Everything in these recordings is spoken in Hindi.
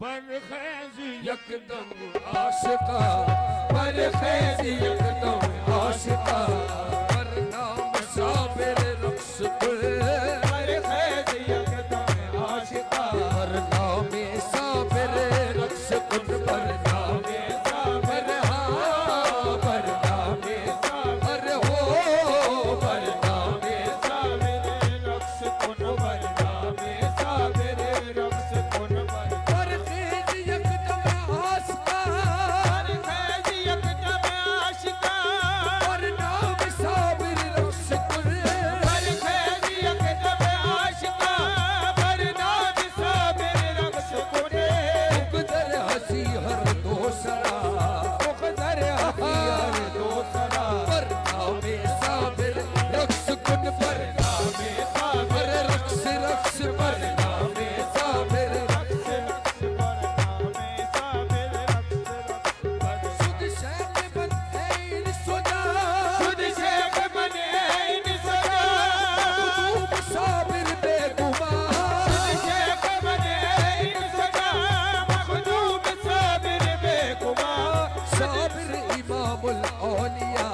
बरखेज यकदम आशिका, बरखेज यकदम आशिका, बरनाम साबिर रक्स कुल, बरखेज यकदम आशिका, बरनाम साबिर रक्स कुल, बरनाम साबिर, हाँ बरनाम साबिर हो, बरनाम साबिर रक्स कुन, बरनाम साबिर रक्स कुन, बरखेज यकदम आशिका, बरखेज यकदम आशिका, बरनाम साबिर रक्स कुल, बरखेज यकदम आशिका, बरनाम साबिर रक्स कुन, मुक़द्दर हसी हर दोसरा, मुक़द्दर हसी हर दोसरा, बरनाम साबिर रक्स कुन, बरनाम साबिर रक्स रक्स, बरनाम साबिर रक्स रक्स, बरनाम साबिर रक्स रक्स, सुद शेख बन ऐन सुजा, खुद शेख बने इन सजा, खूब साबिर बेगुमान, शेख बने इन सजा, मखदूम साबिर बेगुमान, साबिर इमामुल औलिया,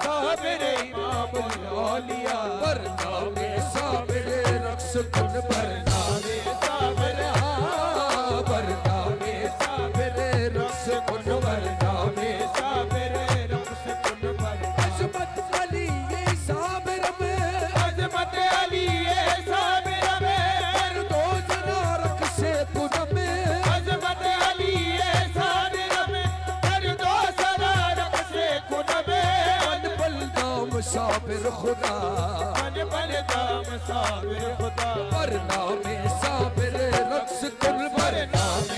साबिर इमामुल औलिया, बरनाम साबिर रक्स कुन, बरनाम साबिर हाँ बरनाम साबिर रक्स कुन, बरनाम साबिर रक्स कुन, बरनाम अजमत अली ये साबिर में, अजमत अली ये साबिर में, कर दो जना रक्स कुन में, अजमत अली ये साबिर में, कर दो सरा रक्स कुन में, अनबल नाम साबिर खुदा, मन बल दाम साबिर खुदा, बरनाम साबिर रक्स कुन, बरनाम